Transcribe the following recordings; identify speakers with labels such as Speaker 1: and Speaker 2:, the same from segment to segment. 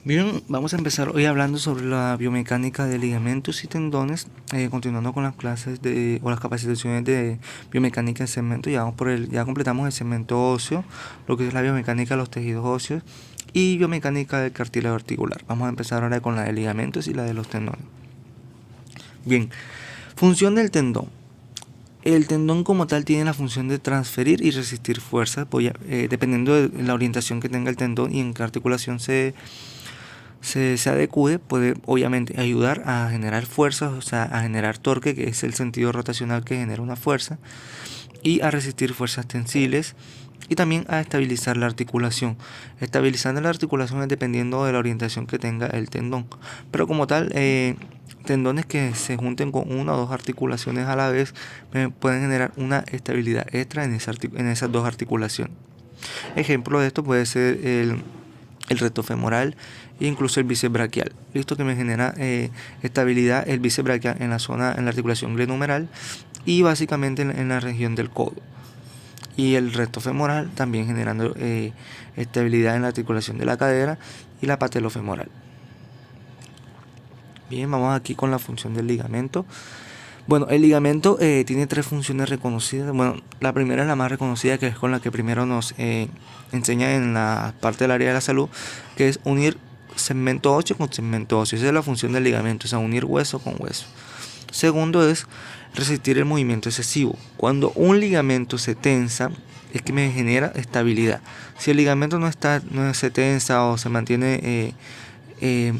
Speaker 1: Bien, vamos a empezar hoy hablando sobre la biomecánica de ligamentos y tendones, continuando con las clases o las capacitaciones de biomecánica de segmento. Ya completamos el segmento óseo, lo que es la biomecánica de los tejidos óseos y biomecánica del cartílago articular. Vamos a empezar ahora con la de ligamentos y la de los tendones. Bien, función del tendón. El tendón como tal tiene la función de transferir y resistir fuerzas, dependiendo de la orientación que tenga el tendón y en qué articulación se adecue, puede obviamente ayudar a generar fuerzas, o sea, a generar torque, que es el sentido rotacional que genera una fuerza, y a resistir fuerzas tensiles, y también a estabilizar la articulación. Estabilizando la articulación es dependiendo de la orientación que tenga el tendón, pero como tal, tendones que se junten con una o dos articulaciones a la vez pueden generar una estabilidad extra en esas dos articulaciones. Ejemplo de esto puede ser el recto femoral e incluso el bíceps braquial. Listo, que me genera estabilidad el bíceps braquial en la articulación glenohumeral y básicamente en la región del codo. Y el recto femoral también generando estabilidad en la articulación de la cadera y la patelofemoral. Bien, vamos aquí con la función del ligamento. Bueno, el ligamento tiene tres funciones reconocidas. Bueno, la primera es la más reconocida, que es con la que primero nos enseña en la parte del área de la salud, que es unir segmento óseo con segmento óseo. Esa es la función del ligamento, o sea, unir hueso con hueso. Segundo es resistir el movimiento excesivo. Cuando un ligamento se tensa, es que me genera estabilidad. Si el ligamento no se tensa o se mantiene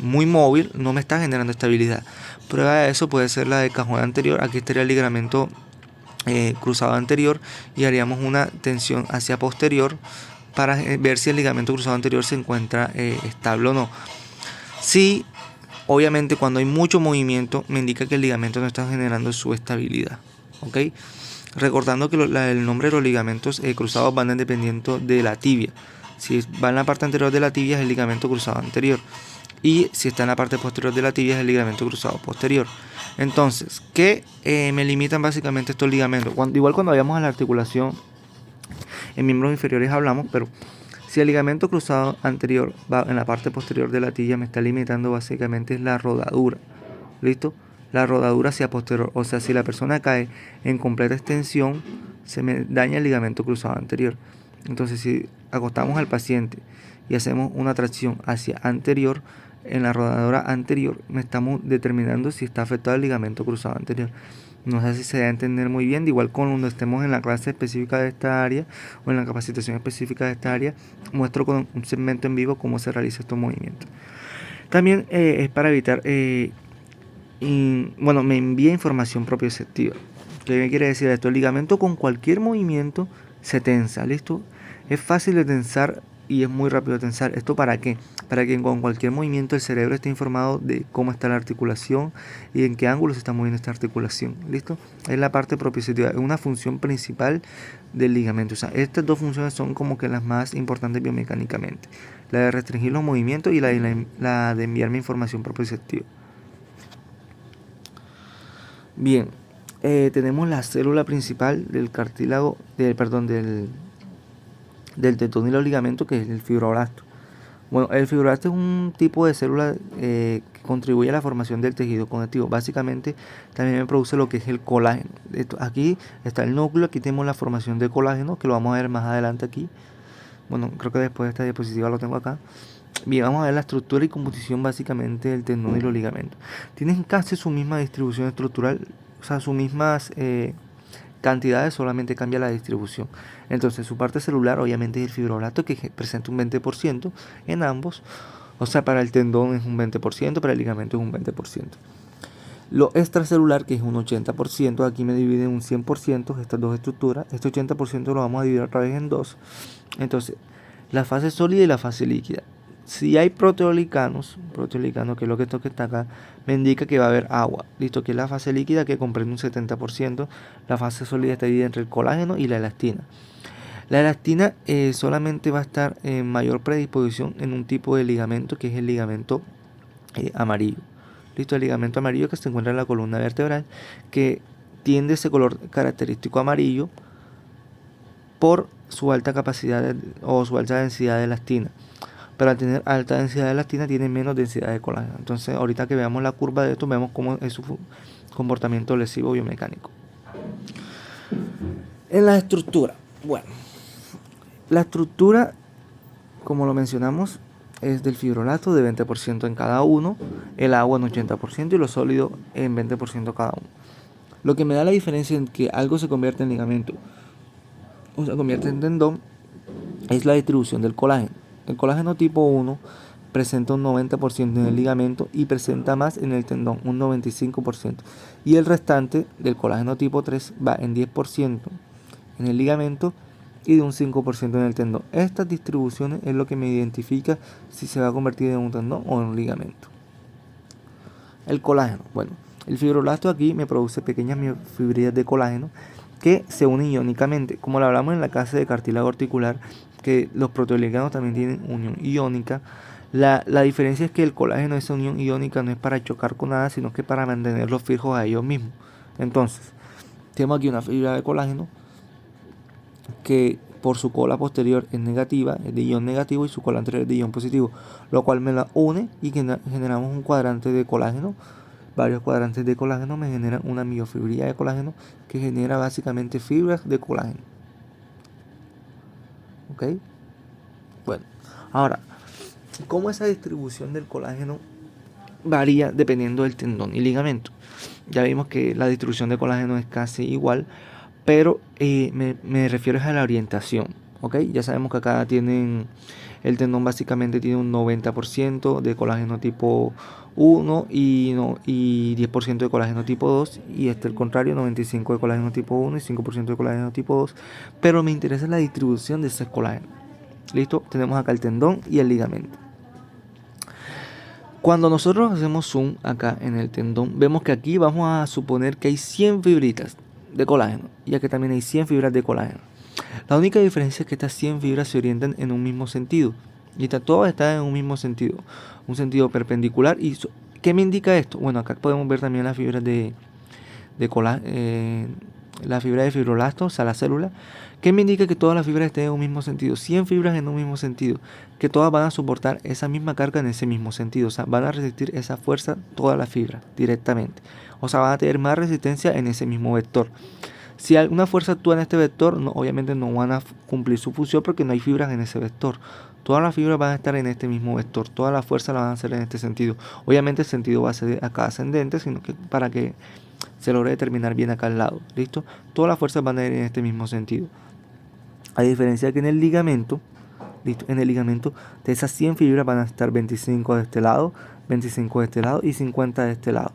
Speaker 1: muy móvil, no me está generando estabilidad. Prueba de eso puede ser la del cajón anterior. Aquí estaría el ligamento cruzado anterior y haríamos una tensión hacia posterior para ver si el ligamento cruzado anterior se encuentra estable o no. Si obviamente cuando hay mucho movimiento me indica que el ligamento no está generando su estabilidad, ¿ok? Recordando que el nombre de los ligamentos cruzados van dependiendo de la tibia. Si va en la parte anterior de la tibia es el ligamento cruzado anterior. Y si está en la parte posterior de la tibia es el ligamento cruzado posterior. Entonces, ¿qué me limitan básicamente estos ligamentos? Igual cuando vayamos a la articulación en miembros inferiores hablamos, pero si el ligamento cruzado anterior va en la parte posterior de la tibia, me está limitando básicamente es la rodadura. ¿Listo? La rodadura hacia posterior. O sea, si la persona cae en completa extensión, se me daña el ligamento cruzado anterior. Entonces, si acostamos al paciente y hacemos una tracción hacia anterior, en la rodadura anterior me estamos determinando si está afectado el ligamento cruzado anterior. No sé si se da a entender muy bien. De igual cuando estemos en la clase específica de esta área o en la capacitación específica de esta área, muestro con un segmento en vivo cómo se realiza estos movimientos. También es para evitar, me envía información propioceptiva. ¿Qué quiere decir esto? El ligamento con cualquier movimiento se tensa, ¿listo? Es fácil de tensar y es muy rápido de tensar. ¿Esto para qué? Para que con cualquier movimiento el cerebro esté informado de cómo está la articulación y en qué ángulo se está moviendo esta articulación, ¿listo? Es la parte propioceptiva, es una función principal del ligamento. O sea, estas dos funciones son como que las más importantes biomecánicamente. La de restringir los movimientos y la de enviarme información propioceptiva. Bien, tenemos la célula principal del cartílago, del tendón y los ligamentos, que es el fibroblasto. Bueno, el fibroblasto es un tipo de célula que contribuye a la formación del tejido conectivo. Básicamente también me produce lo que es el colágeno. Aquí está el núcleo, aquí tenemos la formación de colágeno, que lo vamos a ver más adelante aquí. Bueno, creo que después de esta diapositiva lo tengo acá. Bien, vamos a ver la estructura y composición básicamente del tendón y los ligamentos. Tienen casi su misma distribución estructural, o sea, sus mismas cantidades, solamente cambia la distribución. Entonces, su parte celular obviamente es el fibroblasto, que presenta un 20% en ambos. O sea, para el tendón es un 20%, para el ligamento es un 20%. Lo extracelular, que es un 80%, aquí me divide en un 100% estas dos estructuras. Este 80% lo vamos a dividir otra vez en dos. Entonces, la fase sólida y la fase líquida. Si hay proteoglicanos, que es lo que esto que está acá, me indica que va a haber agua. Listo, que es la fase líquida, que comprende un 70%. La fase sólida está dividida entre el colágeno y la elastina. La elastina solamente va a estar en mayor predisposición en un tipo de ligamento, que es el ligamento amarillo. Listo, el ligamento amarillo que se encuentra en la columna vertebral, que tiene ese color característico amarillo por su alta capacidad o su alta densidad de elastina. pero al tener alta densidad de elastina tiene menos densidad de colágeno. Entonces ahorita que veamos la curva de esto, vemos cómo es su comportamiento lesivo biomecánico. En la estructura, bueno, la estructura, como lo mencionamos, es del fibroblasto de 20% en cada uno, el agua en 80% y los sólidos en 20% cada uno. Lo que me da la diferencia en que algo se convierte en ligamento o se convierte en tendón es la distribución del colágeno. El colágeno tipo 1 presenta un 90% en el ligamento y presenta más en el tendón, un 95%. Y el restante del colágeno tipo 3 va en 10% en el ligamento y de un 5% en el tendón. Estas distribuciones es lo que me identifica si se va a convertir en un tendón o en un ligamento. El colágeno. Bueno, el fibroblasto aquí me produce pequeñas fibrillas de colágeno que se unen iónicamente. Como lo hablamos en la clase de cartílago articular, que los proteoglicanos también tienen unión iónica. La diferencia es que el colágeno, esa unión iónica, no es para chocar con nada, sino que para mantenerlos fijos a ellos mismos. Entonces, tenemos aquí una fibra de colágeno que por su cola posterior es negativa, es de ion negativo, y su cola anterior es de ion positivo, lo cual me la une y generamos un cuadrante de colágeno. Varios cuadrantes de colágeno me generan una miofibrilla de colágeno que genera básicamente fibras de colágeno. ¿Ok? Bueno, ahora, ¿cómo esa distribución del colágeno varía dependiendo del tendón y ligamento? Ya vimos que la distribución de colágeno es casi igual, pero me refiero a la orientación. ¿Ok? Ya sabemos que acá tienen, el tendón básicamente tiene un 90% de colágeno tipo 1 y 10% de colágeno tipo 2, y el contrario, 95% de colágeno tipo 1 y 5% de colágeno tipo 2, pero me interesa la distribución de ese colágeno. ¿Listo? Tenemos acá el tendón y el ligamento. Cuando nosotros hacemos zoom acá en el tendón, vemos que aquí vamos a suponer que hay 100 fibritas de colágeno, y aquí también hay 100 fibras de colágeno. La única diferencia es que estas 100 fibras se orientan en un mismo sentido, y todas están en un mismo sentido, un sentido perpendicular. ¿Y qué me indica esto? Bueno, acá podemos ver también las fibras de colágeno, la fibra de fibroblasto, o sea, la célula, que me indica que todas las fibras estén en un mismo sentido, 100 fibras en un mismo sentido, que todas van a soportar esa misma carga en ese mismo sentido, o sea, van a resistir esa fuerza todas las fibras directamente, o sea, van a tener más resistencia en ese mismo vector. Si alguna fuerza actúa en este vector, obviamente no van a cumplir su función porque no hay fibras en ese vector. Todas las fibras van a estar en este mismo vector, todas las fuerzas las van a hacer en este sentido. Obviamente el sentido va a ser acá ascendente, sino que para que se logre determinar bien acá al lado. ¿Listo? Todas las fuerzas van a ir en este mismo sentido. A diferencia de que en el ligamento, ¿listo? En el ligamento de esas 100 fibras van a estar 25 de este lado, 25 de este lado y 50 de este lado.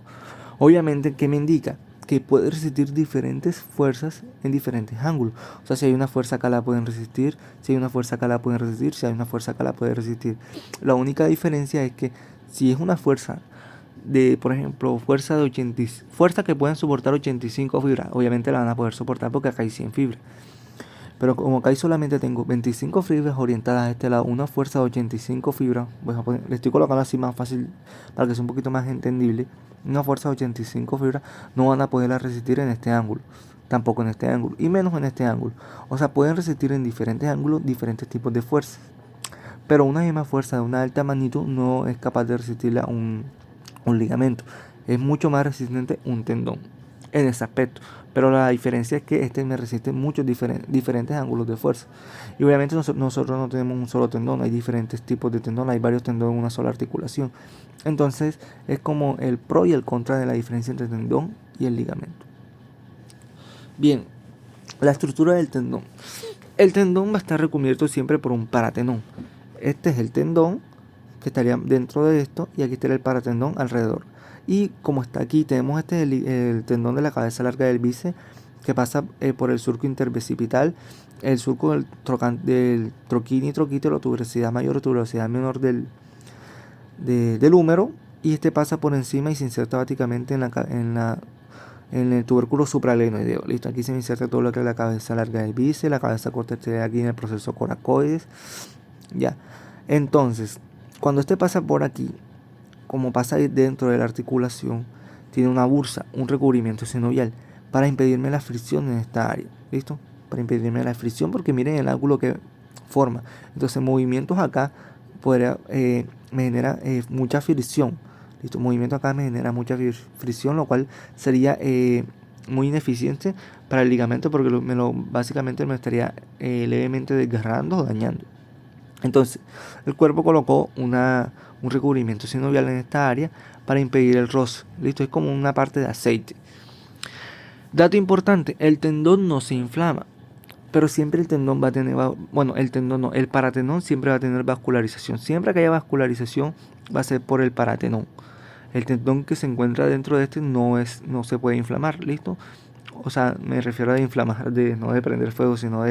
Speaker 1: Obviamente, ¿qué me indica? Que puede resistir diferentes fuerzas en diferentes ángulos. O sea, si hay una fuerza acá la pueden resistir, si hay una fuerza acá la pueden resistir, si hay una fuerza acá la pueden resistir. La única diferencia es que si es una fuerza de, por ejemplo, fuerza que pueden soportar 85 fibras, obviamente la van a poder soportar porque acá hay 100 fibras. Pero como acá solamente tengo 25 fibras orientadas a este lado, una fuerza de 85 fibras, le estoy colocando así más fácil para que sea un poquito más entendible. Una fuerza de 85 fibras no van a poderla resistir en este ángulo, tampoco en este ángulo, y menos en este ángulo. O sea, pueden resistir en diferentes ángulos diferentes tipos de fuerzas. Pero una misma fuerza de una alta magnitud no es capaz de resistirla un ligamento. Es mucho más resistente un tendón en ese aspecto. Pero la diferencia es que este me resiste muchos diferentes ángulos de fuerza. Y obviamente nosotros no tenemos un solo tendón, hay diferentes tipos de tendón, hay varios tendones en una sola articulación. Entonces es como el pro y el contra de la diferencia entre tendón y el ligamento. Bien, la estructura del tendón. El tendón va a estar recubierto siempre por un paratenón. Este es el tendón que estaría dentro de esto, y aquí estaría el paratendón alrededor. Y como está aquí, tenemos el tendón de la cabeza larga del bíceps que pasa por el surco interbicipital, el surco del troquini y troquítero, tuberosidad mayor o tuberosidad menor del húmero, y este pasa por encima y se inserta básicamente en el tubérculo supralenoideo. Listo, aquí se me inserta todo lo que es la cabeza larga del bíceps, la cabeza corta estaría aquí en el proceso coracoides. Ya, entonces, cuando este pasa por aquí, como pasa dentro de la articulación, tiene una bursa, un recubrimiento sinovial, para impedirme la fricción en esta área. ¿Listo? Para impedirme la fricción, porque miren el ángulo que forma. Entonces, movimientos acá me genera mucha fricción. ¿Listo? Movimiento acá me genera mucha fricción, lo cual sería muy ineficiente para el ligamento porque básicamente me estaría levemente desgarrando o dañando. Entonces, el cuerpo colocó un recubrimiento sinovial en esta área para impedir el roce. ¿Listo? Es como una parte de aceite. Dato importante, el tendón no se inflama, pero siempre el tendón va a tener, el tendón no, el paratenón siempre va a tener vascularización. Siempre que haya vascularización va a ser por el paratenón. El tendón que se encuentra dentro de este no se puede inflamar, ¿listo? O sea, me refiero a inflamar, no de prender fuego, sino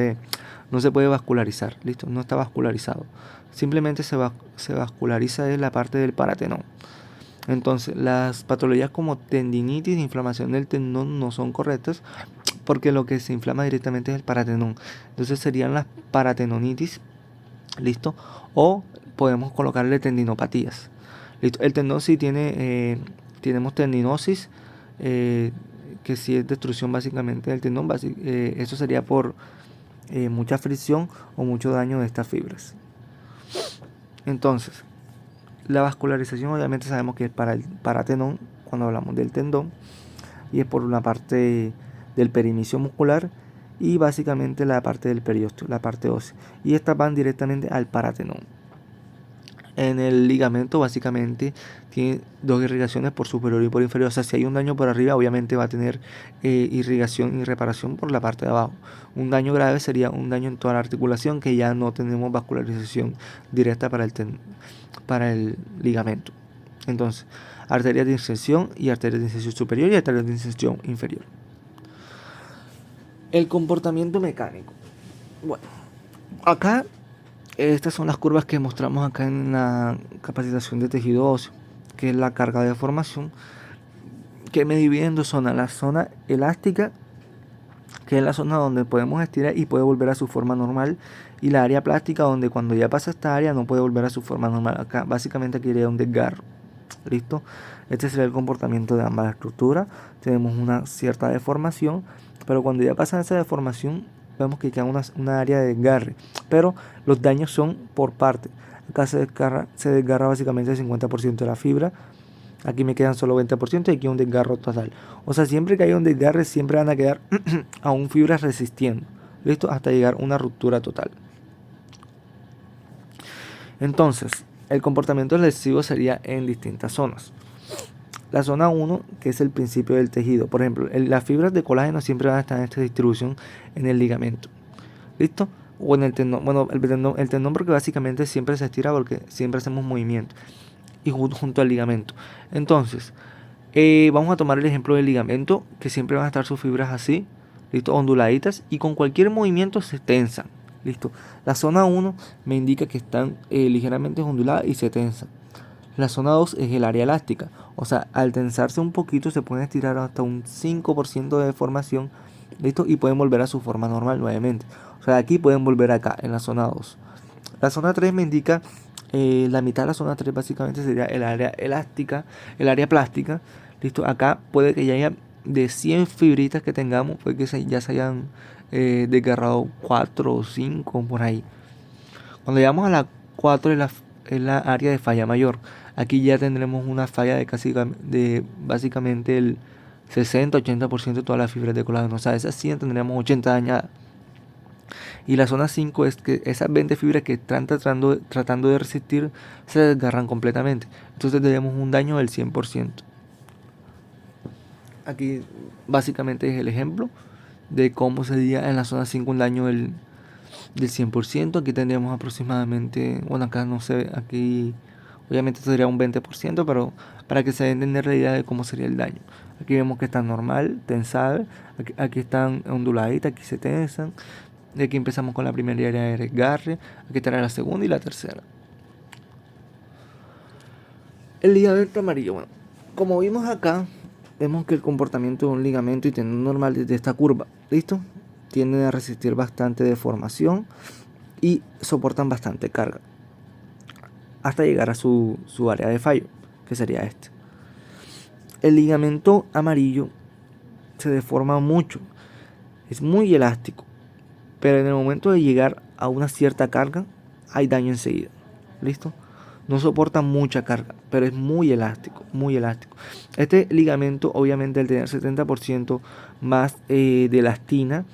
Speaker 1: no se puede vascularizar, ¿listo? No está vascularizado. Simplemente se vasculariza en la parte del paratenón. Entonces, las patologías como tendinitis e inflamación del tendón no son correctas porque lo que se inflama directamente es el paratenón. Entonces serían las paratenonitis, ¿listo? O podemos colocarle tendinopatías. ¿Listo? El tendón sí tenemos tendinosis, que sí es destrucción básicamente del tendón. Eso sería por mucha fricción o mucho daño de estas fibras. Entonces, la vascularización obviamente sabemos que es para el paratenón cuando hablamos del tendón y es por una parte del perinecio muscular y básicamente la parte del periósteo, la parte ósea, y estas van directamente al paratenón. En el ligamento básicamente tiene dos irrigaciones, por superior y por inferior. O sea, si hay un daño por arriba, obviamente va a tener irrigación y reparación por la parte de abajo. Un daño grave sería un daño en toda la articulación, que ya no tenemos vascularización directa para el ligamento. Entonces, arterias de inserción y arterias de inserción superior y arterias de inserción inferior. El comportamiento mecánico. Bueno, acá estas son las curvas que mostramos acá en la capacitación de tejido óseo, que es la carga de deformación, que me divide en dos zonas: la zona elástica, que es la zona donde podemos estirar y puede volver a su forma normal, y la área plástica, donde cuando ya pasa esta área no puede volver a su forma normal. Acá básicamente aquí iría un desgarro. ¿Listo? Este sería el comportamiento de ambas estructuras. Tenemos una cierta deformación, pero cuando ya pasa esa deformación vemos que queda una área de desgarre, pero los daños son por parte. Acá se desgarra básicamente el 50% de la fibra, aquí me quedan solo 20% y aquí un desgarro total. O sea, siempre que haya un desgarre siempre van a quedar aún fibras resistiendo, ¿listo? Hasta llegar a una ruptura total. Entonces, el comportamiento lesivo sería en distintas zonas. La zona 1, que es el principio del tejido. Por ejemplo, las fibras de colágeno siempre van a estar en esta distribución en el ligamento. ¿Listo? O en el tendón. Bueno, el tendón porque básicamente siempre se estira porque siempre hacemos movimiento. Y junto al ligamento. Entonces, vamos a tomar el ejemplo del ligamento, que siempre van a estar sus fibras así, ¿listo? Onduladitas, y con cualquier movimiento se tensan. ¿Listo? La zona 1 me indica que están ligeramente onduladas y se tensan. La zona 2 es el área elástica, o sea, al tensarse un poquito se pueden estirar hasta un 5% de deformación, ¿listo? Y pueden volver a su forma normal nuevamente. O sea, aquí pueden volver acá, en la zona 2. La zona 3 me indica, la mitad de la zona 3 básicamente sería el área elástica, el área plástica, ¿listo? Acá puede que ya haya de 100 fibritas que tengamos, puede que ya se hayan desgarrado 4 o 5 por ahí. Cuando llegamos a la 4 es la área de falla mayor. Aquí ya tendremos una falla de básicamente el 60-80% de todas las fibras de colágeno. O sea, esas 100 tendríamos 80 dañadas. Y la zona 5 es que esas 20 fibras que están tratando de resistir se desgarran completamente. Entonces tenemos un daño del 100%. Aquí básicamente es el ejemplo de cómo sería en la zona 5 un daño del 100%. Aquí tendríamos aproximadamente, bueno, acá no sé, aquí obviamente sería un 20%, pero para que se den entender la idea de cómo sería el daño. Aquí vemos que está normal, tensada, aquí están onduladitas, aquí se tensan. De aquí empezamos con la primera área de desgarre, aquí estará la segunda y la tercera. El ligamento amarillo, bueno, como vimos acá, vemos que el comportamiento de un ligamento y tendón normal desde esta curva, ¿listo? Tienden a resistir bastante deformación y soportan bastante carga hasta llegar a su área de fallo, que sería este. El ligamento amarillo se deforma mucho, es muy elástico, pero en el momento de llegar a una cierta carga hay daño enseguida. ¿listo? No soporta mucha carga, pero es muy elástico, muy elástico. Este ligamento, obviamente, al tener 70% más de elastina,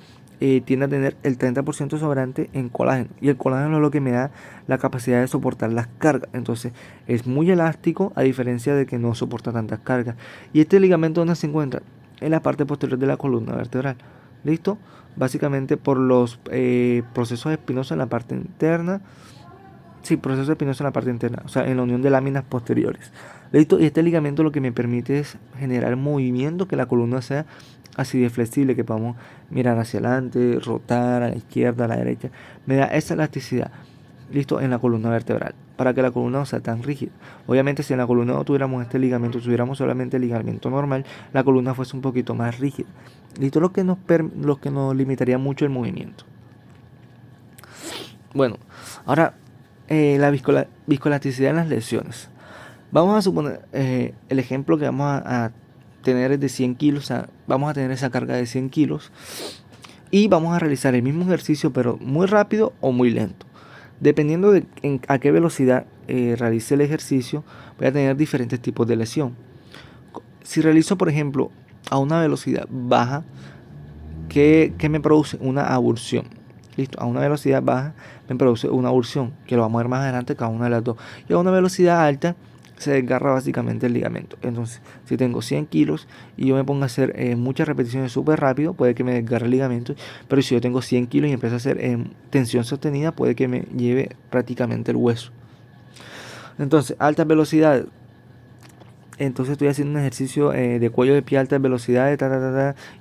Speaker 1: tiende a tener el 30% sobrante en colágeno. Y el colágeno es lo que me da la capacidad de soportar las cargas. Entonces, es muy elástico, a diferencia de que no soporta tantas cargas. Y este ligamento, ¿dónde se encuentra? En la parte posterior de la columna vertebral. ¿Listo? Básicamente por los procesos espinosos en la parte interna. Sí, proceso espinoso en la parte interna, o sea, en la unión de láminas posteriores. ¿Listo? Y este ligamento lo que me permite es generar movimiento, que la columna sea así de flexible, que podamos mirar hacia adelante, rotar a la izquierda, a la derecha. Me da esa elasticidad, ¿listo? En la columna vertebral, para que la columna no sea tan rígida. Obviamente, si en la columna no tuviéramos este ligamento, tuviéramos solamente el ligamento normal, la columna fuese un poquito más rígida. ¿Listo? Lo que nos limitaría mucho el movimiento. Bueno, ahora la viscoelasticidad en las lesiones. Vamos a suponer el ejemplo que vamos a tener es de 100 kilos, o sea, vamos a tener esa carga de 100 kilos y vamos a realizar el mismo ejercicio pero muy rápido o muy lento. Dependiendo de a qué velocidad realice el ejercicio, voy a tener diferentes tipos de lesión. Si realizo, por ejemplo, a una velocidad baja, ¿qué me produce? Una abulsión. Listo, a una velocidad baja me produce una abulsión, que lo vamos a ver más adelante cada una de las dos. Y a una velocidad alta se desgarra básicamente el ligamento. Entonces, si tengo 100 kilos y yo me pongo a hacer muchas repeticiones súper rápido, puede que me desgarre el ligamento. Pero si yo tengo 100 kilos y empiezo a hacer tensión sostenida, puede que me lleve prácticamente el hueso. Entonces, altas velocidades. Entonces estoy haciendo un ejercicio de cuello de pie a altas velocidades,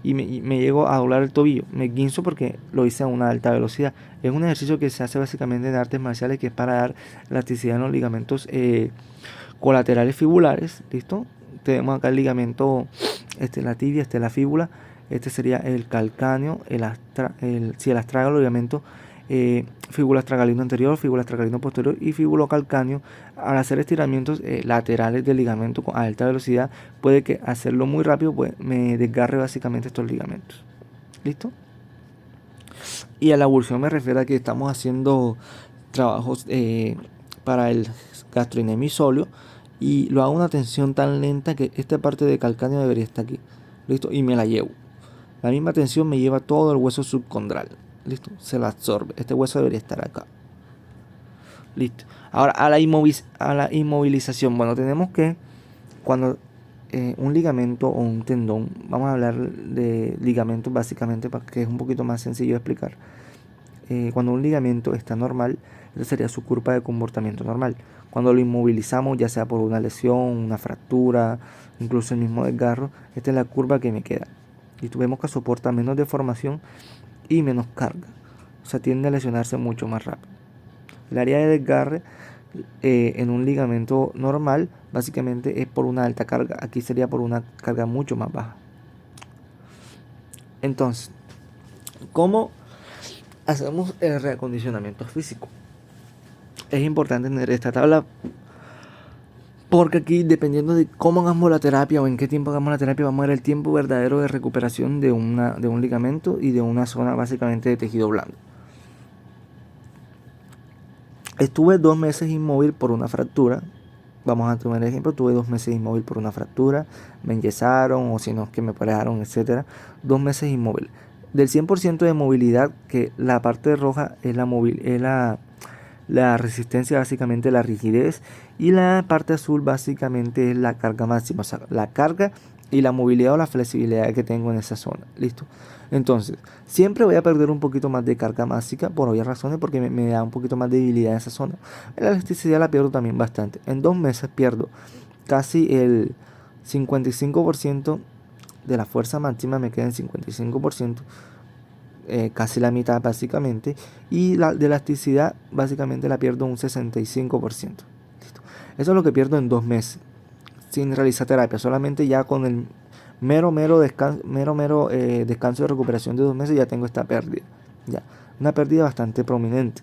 Speaker 1: y me llego a doblar el tobillo. Me guinzo porque lo hice a una alta velocidad. Es un ejercicio que se hace básicamente en artes marciales, que es para dar elasticidad en los ligamentos colaterales fibulares. ¿Listo? Tenemos acá el ligamento, la tibia, la fíbula. Este sería el calcáneo, el astrágalo, ligamento fíbula astragalino anterior, fíbula astragalino posterior y fíbulo calcáneo. Al hacer estiramientos laterales del ligamento a alta velocidad, puede que hacerlo muy rápido pues me desgarre básicamente estos ligamentos. ¿Listo? Y a la abulsión me refiero a que estamos haciendo trabajos para el gastrocnemisolio y lo hago a una tensión tan lenta que esta parte de calcáneo debería estar aquí. ¿Listo? Y me la llevo. La misma tensión me lleva todo el hueso subcondral. ¿Listo? Se la absorbe. Este hueso debería estar acá. Listo. Ahora, a la inmovilización. Bueno, tenemos que cuando un ligamento o un tendón, vamos a hablar de ligamentos básicamente porque es un poquito más sencillo de explicar. Cuando un ligamento está normal, esa sería su curva de comportamiento normal. Cuando lo inmovilizamos, ya sea por una lesión, una fractura, incluso el mismo desgarro, esta es la curva que me queda. Y vemos que soporta menos deformación y menos carga. O sea, tiende a lesionarse mucho más rápido. El área de desgarre en un ligamento normal básicamente es por una alta carga. Aquí sería por una carga mucho más baja. Entonces, ¿cómo hacemos el reacondicionamiento físico? Es importante tener esta tabla porque aquí, dependiendo de cómo hagamos la terapia o en qué tiempo hagamos la terapia, vamos a ver el tiempo verdadero de recuperación de un ligamento y de una zona básicamente de tejido blando. Estuve 2 meses inmóvil por una fractura. Vamos a tomar el ejemplo, tuve 2 meses inmóvil por una fractura, me enyesaron o si no es que me pararon, etc. 2 meses inmóvil. Del 100% de movilidad, que la parte roja es la resistencia, básicamente la rigidez, y la parte azul básicamente es la carga máxima, o sea, la carga y la movilidad o la flexibilidad que tengo en esa zona. Listo. Entonces, siempre voy a perder un poquito más de carga máxima por obvias razones, porque me da un poquito más de debilidad en esa zona. La elasticidad la pierdo también bastante. En 2 meses pierdo casi el 55% de la fuerza máxima, me queda en 55%. Casi la mitad básicamente, y la de elasticidad básicamente la pierdo un 65%. ¿Listo? Eso es lo que pierdo en 2 meses sin realizar terapia, solamente ya con el mero descanso de recuperación de 2 meses ya tengo esta pérdida, ya una pérdida bastante prominente.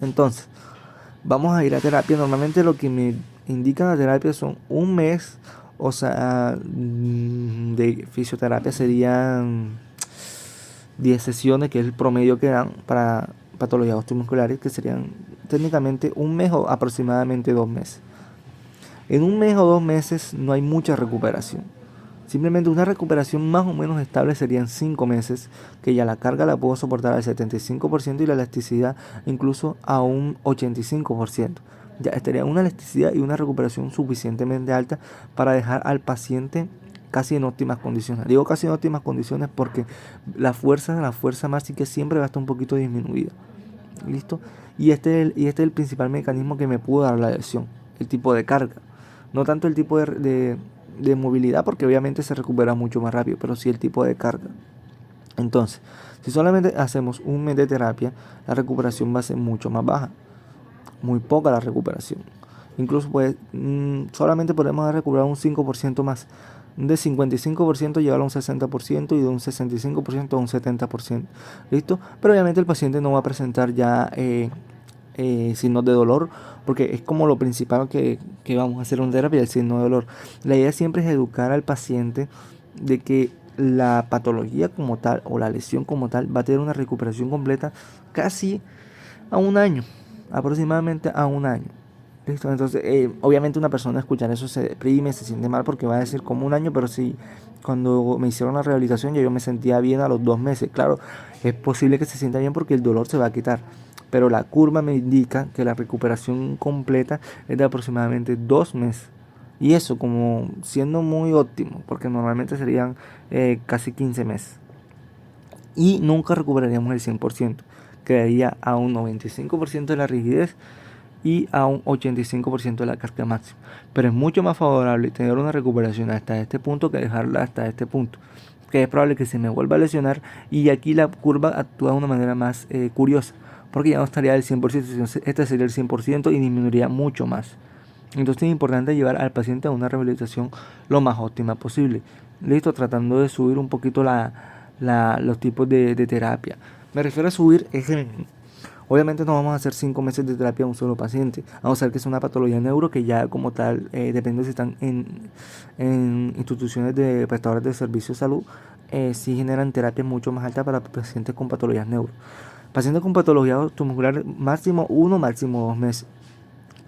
Speaker 1: Entonces vamos a ir a terapia. Normalmente lo que me indican la terapia son 1 mes, o sea, de fisioterapia serían 10 sesiones, que es el promedio que dan para patologías osteomusculares, que serían técnicamente un mes o aproximadamente 2 meses. En un mes o 2 meses no hay mucha recuperación. Simplemente una recuperación más o menos estable serían 5 meses, que ya la carga la puedo soportar al 75% y la elasticidad incluso a un 85%. Ya estaría una elasticidad y una recuperación suficientemente alta para dejar al paciente casi en óptimas condiciones. Digo casi en óptimas condiciones porque la fuerza máxima siempre va a estar un poquito disminuida. ¿Listo? Y este es el principal mecanismo que me pudo dar la lesión, el tipo de carga. No tanto el tipo de movilidad, porque obviamente se recupera mucho más rápido, pero sí el tipo de carga. Entonces, si solamente hacemos un mes de terapia, la recuperación va a ser mucho más baja, muy poca la recuperación. Incluso pues solamente podemos recuperar un 5% más. De 55% llevarlo a un 60% y de un 65% a un 70%. ¿Listo? Pero obviamente el paciente no va a presentar ya signos de dolor, porque es como lo principal que vamos a hacer en terapia, el signo de dolor. La idea siempre es educar al paciente de que la patología como tal o la lesión como tal va a tener una recuperación completa casi a un año, aproximadamente a un año. ¿Listo? Entonces, obviamente una persona escuchar eso se deprime, se siente mal porque va a decir como un año, pero si cuando me hicieron la rehabilitación yo me sentía bien a los 2 meses. Claro, es posible que se sienta bien porque el dolor se va a quitar, pero la curva me indica que la recuperación completa es de aproximadamente 2 meses. Y eso como siendo muy óptimo, porque normalmente serían casi 15 meses. Y nunca recuperaríamos el 100%. Quedaría a un 95% de la rigidez y a un 85% de la carga máxima. Pero es mucho más favorable tener una recuperación hasta este punto que dejarla hasta este punto, que es probable que se me vuelva a lesionar, y aquí la curva actúa de una manera más curiosa, porque ya no estaría del 100%, sino este sería el 100% y disminuiría mucho más. Entonces es importante llevar al paciente a una rehabilitación lo más óptima posible. Listo, tratando de subir un poquito los tipos de terapia. Me refiero a subir, obviamente no vamos a hacer 5 meses de terapia a un solo paciente. Vamos a ver que es una patología neuro que ya como tal, depende si están en instituciones de prestadores de servicios de salud, sí generan terapia mucho más alta para pacientes con patologías neuro. Pacientes con patología osteomuscular máximo 1, máximo 2 meses.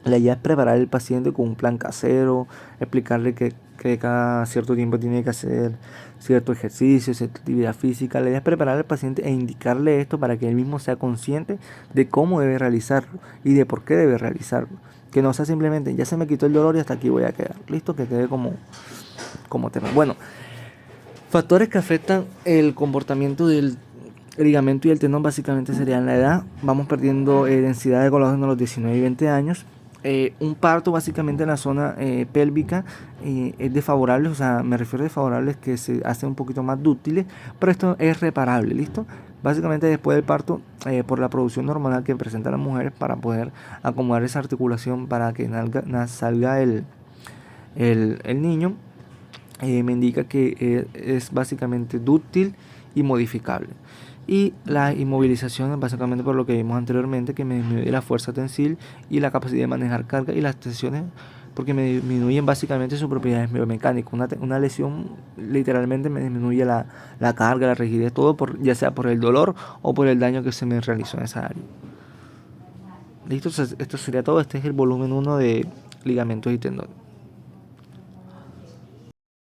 Speaker 1: La idea es preparar al paciente con un plan casero, explicarle que cada cierto tiempo tiene que hacer cierto ejercicio, cierta actividad física. La idea es preparar al paciente e indicarle esto para que él mismo sea consciente de cómo debe realizarlo y de por qué debe realizarlo. Que no sea simplemente, ya se me quitó el dolor y hasta aquí voy a quedar. Listo, que quede como tema. Bueno, factores que afectan el comportamiento del ligamento y el tendón básicamente serían la edad. Vamos perdiendo densidad de colágeno a los 19 y 20 años. Un parto básicamente en la zona pélvica es desfavorable, o sea, me refiero a desfavorables que se hacen un poquito más dúctiles, pero esto es reparable, ¿listo? Básicamente después del parto, por la producción hormonal que presentan las mujeres para poder acomodar esa articulación para que salga el niño, me indica que es básicamente dúctil y modificable. Y la inmovilización es básicamente por lo que vimos anteriormente, que me disminuye la fuerza tensil y la capacidad de manejar carga, y las tensiones porque me disminuyen básicamente sus propiedades biomecánicas. Una lesión literalmente me disminuye la carga, la rigidez, todo ya sea por el dolor o por el daño que se me realizó en esa área. Listo, esto sería todo. Este es el volumen 1 de ligamentos y tendones.